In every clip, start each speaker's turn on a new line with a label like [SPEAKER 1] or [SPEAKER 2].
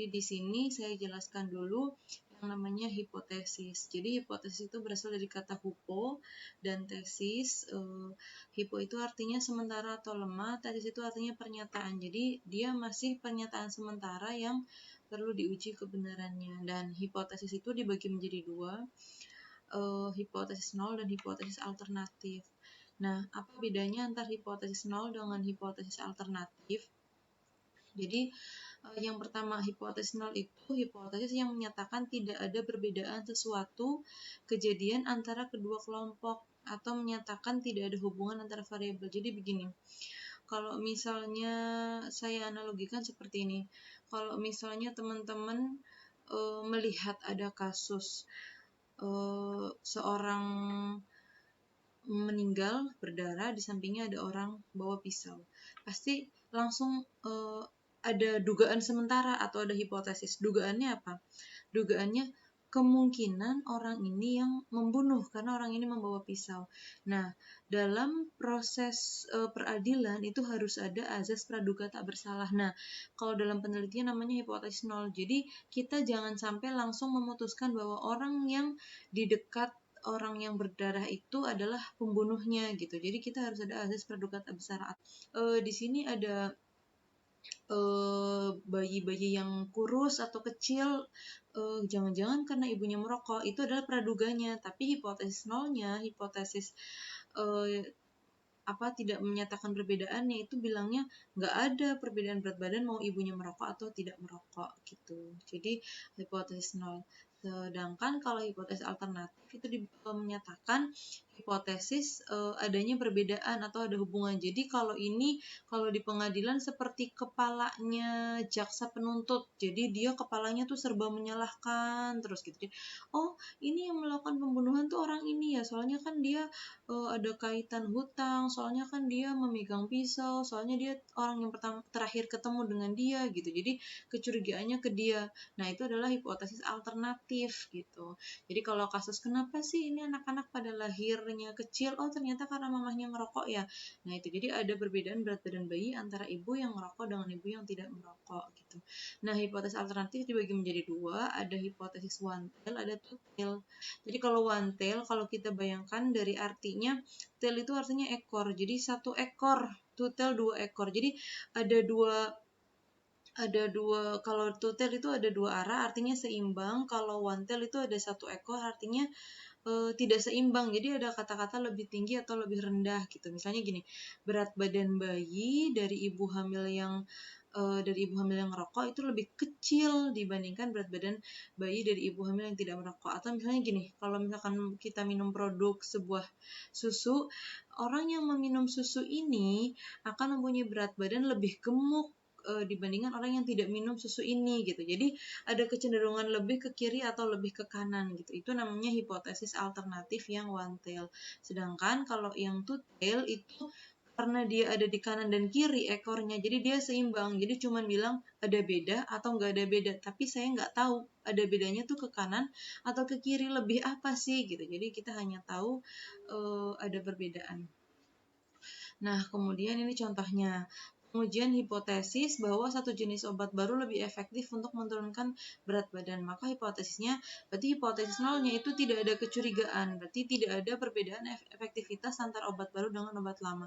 [SPEAKER 1] Jadi di sini saya jelaskan dulu yang namanya hipotesis. Jadi hipotesis itu berasal dari kata hupo dan tesis. Hipo itu artinya sementara atau lemah, tesis itu artinya pernyataan. Jadi dia masih pernyataan sementara yang perlu diuji kebenarannya. Dan hipotesis itu dibagi menjadi dua, hipotesis nol dan hipotesis alternatif. Nah, apa bedanya antara hipotesis nol dengan hipotesis alternatif? Jadi yang pertama, hipotesis nol itu hipotesis yang menyatakan tidak ada perbedaan sesuatu kejadian antara kedua kelompok atau menyatakan tidak ada hubungan antara variabel. Jadi begini, kalau misalnya saya analogikan seperti ini, kalau misalnya teman-teman melihat ada kasus seorang meninggal berdarah, di sampingnya ada orang bawa pisau, pasti langsung ada dugaan sementara atau ada hipotesis. Dugaannya apa? Dugaannya kemungkinan orang ini yang membunuh karena orang ini membawa pisau. Nah, dalam proses peradilan itu harus ada azas praduga tak bersalah. Nah, kalau dalam penelitian namanya hipotesis nol. Jadi kita jangan sampai langsung memutuskan bahwa orang yang di dekat orang yang berdarah itu adalah pembunuhnya gitu. Jadi kita harus ada azas praduga tak bersalah. Di sini ada bayi-bayi yang kurus atau kecil, jangan-jangan karena ibunya merokok, itu adalah praduganya. Tapi hipotesis nolnya, hipotesis tidak menyatakan perbedaannya, itu bilangnya nggak ada perbedaan berat badan mau ibunya merokok atau tidak merokok gitu. Jadi hipotesis nol. Sedangkan kalau hipotesis alternatif itu menyatakan hipotesis adanya perbedaan atau ada hubungan. Jadi kalau di pengadilan seperti kepalanya jaksa penuntut. Jadi dia kepalanya tuh serba menyalahkan terus gitu. Oh, ini yang melakukan pembunuhan tuh orang ini ya, soalnya kan dia ada kaitan hutang, soalnya kan dia memegang pisau, soalnya dia orang yang terakhir ketemu dengan dia gitu. Jadi kecurigaannya ke dia. Nah, itu adalah hipotesis alternatif gitu. Jadi kalau kasus kenapa sih ini anak-anak pada lahirnya kecil? Oh, ternyata karena mamahnya ngerokok ya. Nah, itu jadi ada perbedaan berat badan bayi antara ibu yang ngerokok dengan ibu yang tidak merokok gitu. Nah, hipotesis alternatif dibagi menjadi dua, ada hipotesis one tail, ada two tail. Jadi kalau one tail, kalau kita bayangkan dari artinya, tail itu artinya ekor. Jadi satu ekor, two tail dua ekor. Jadi ada dua, kalau two tail itu ada dua arah, artinya seimbang. Kalau one tail itu ada satu ekor, artinya tidak seimbang. Jadi ada kata-kata lebih tinggi atau lebih rendah gitu. Misalnya gini, berat badan bayi dari ibu hamil yang ngerokok itu lebih kecil dibandingkan berat badan bayi dari ibu hamil yang tidak merokok. Atau misalnya gini, kalau misalkan kita minum produk sebuah susu, orang yang meminum susu ini akan mempunyai berat badan lebih gemuk dibandingkan orang yang tidak minum susu ini gitu. Jadi ada kecenderungan lebih ke kiri atau lebih ke kanan gitu. Itu namanya hipotesis alternatif yang one tail. Sedangkan kalau yang two tail itu karena dia ada di kanan dan kiri ekornya, jadi dia seimbang. Jadi cuman bilang ada beda atau nggak ada beda, tapi saya nggak tahu ada bedanya tuh ke kanan atau ke kiri, lebih apa sih gitu. Jadi kita hanya tahu ada perbedaan. Nah, kemudian ini contohnya. Pengujian hipotesis bahwa satu jenis obat baru lebih efektif untuk menurunkan berat badan. Maka hipotesisnya, berarti hipotesis nolnya itu tidak ada kecurigaan. Berarti tidak ada perbedaan efektivitas antara obat baru dengan obat lama.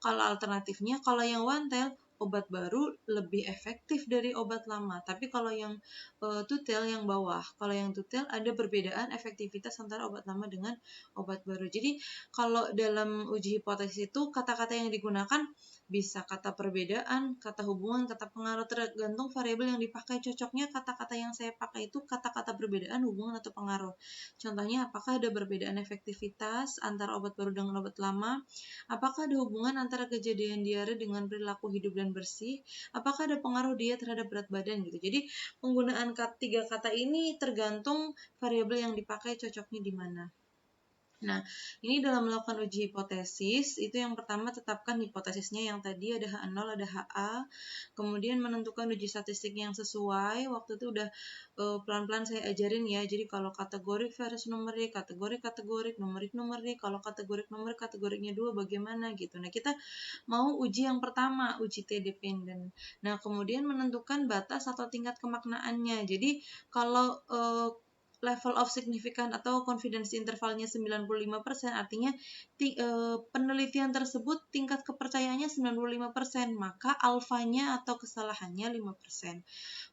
[SPEAKER 1] Kalau alternatifnya, kalau yang one tail, obat baru lebih efektif dari obat lama. Tapi kalau yang two tail yang bawah, kalau yang two tail ada perbedaan efektivitas antara obat lama dengan obat baru. Jadi kalau dalam uji hipotesis itu kata-kata yang digunakan bisa kata perbedaan, kata hubungan, kata pengaruh, tergantung variabel yang dipakai. Cocoknya kata-kata yang saya pakai itu kata-kata perbedaan, hubungan, atau pengaruh. Contohnya, apakah ada perbedaan efektivitas antara obat baru dengan obat lama? Apakah ada hubungan antara kejadian diare dengan perilaku hidup dan bersih? Apakah ada pengaruh dia terhadap berat badan gitu. Jadi penggunaan tiga kata ini tergantung variabel yang dipakai cocoknya di mana. Nah, ini dalam melakukan uji hipotesis, itu yang pertama tetapkan hipotesisnya yang tadi ada H0, ada HA, kemudian menentukan uji statistik yang sesuai, waktu itu udah pelan-pelan saya ajarin ya, jadi kalau kategorik versus numerik, kategorik, numerik, kalau kategorik numerik, kategoriknya 2 bagaimana gitu. Nah, kita mau uji yang pertama, uji T dependent. Nah, kemudian menentukan batas atau tingkat kemaknaannya. Jadi, kalau level of significant atau confidence intervalnya 95%, artinya penelitian tersebut tingkat kepercayaannya 95%, maka alfanya atau kesalahannya 5%.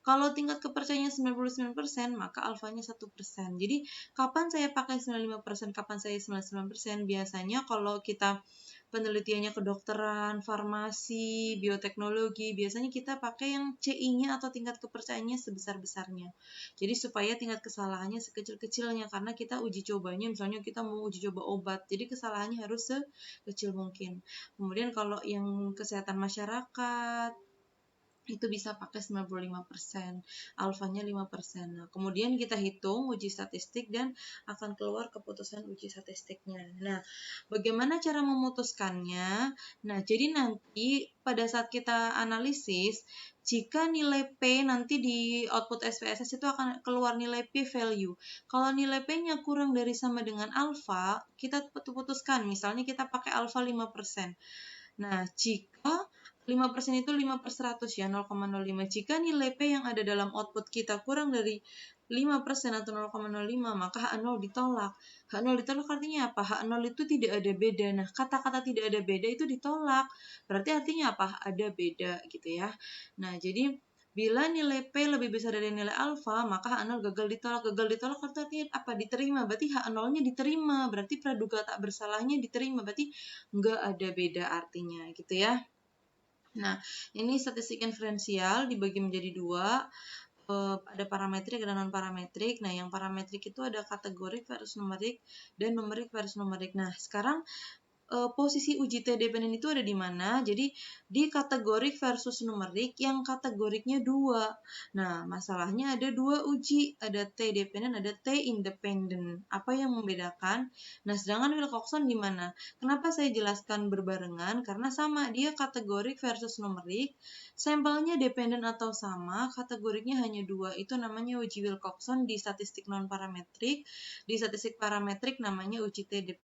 [SPEAKER 1] Kalau tingkat kepercayaannya 99%, maka alfanya 1%. Jadi, kapan saya pakai 95%, kapan saya 99%? Biasanya kalau kita penelitiannya kedokteran, farmasi, bioteknologi, biasanya kita pakai yang CI-nya atau tingkat kepercayaannya sebesar-besarnya. Jadi supaya tingkat kesalahannya sekecil-kecilnya, karena kita uji cobanya, misalnya kita mau uji coba obat, jadi kesalahannya harus sekecil mungkin. Kemudian kalau yang kesehatan masyarakat, itu bisa pakai 95%, alfanya 5%. Nah, kemudian kita hitung uji statistik dan akan keluar keputusan uji statistiknya. Nah, bagaimana cara memutuskannya? Nah, jadi nanti pada saat kita analisis, jika nilai P nanti di output SPSS itu akan keluar nilai P value. Kalau nilai P-nya kurang dari sama dengan alfa, kita putuskan, misalnya kita pakai alfa 5%. Nah, jika 5% itu 5/100 ya, 0,05. Jika nilai P yang ada dalam output kita kurang dari 5% atau 0,05, maka H0 ditolak. H0 ditolak artinya apa? H0 itu tidak ada beda. Nah, kata-kata tidak ada beda itu ditolak. Berarti artinya apa? Ada beda gitu ya. Nah, jadi bila nilai P lebih besar dari nilai alfa, maka H0 gagal ditolak. Gagal ditolak artinya apa? Diterima. Berarti H0-nya diterima. Berarti praduga tak bersalahnya diterima. Berarti nggak ada beda artinya gitu ya. Nah, ini statistik inferensial dibagi menjadi dua, ada parametrik dan non parametrik. Nah, yang parametrik itu ada kategorik versus numerik dan numerik versus numerik. Nah, sekarang posisi uji T dependent itu ada di mana? Jadi di kategorik versus numerik yang kategoriknya 2. Nah, masalahnya ada 2 uji, ada T dependent, ada T independent. Apa yang membedakan? Nah, sedangkan Wilcoxon di mana? Kenapa saya jelaskan berbarengan? Karena sama, dia kategorik versus numerik, sampelnya dependent atau sama, kategoriknya hanya 2. Itu namanya uji Wilcoxon di statistik non parametrik, di statistik parametrik namanya uji T dependent.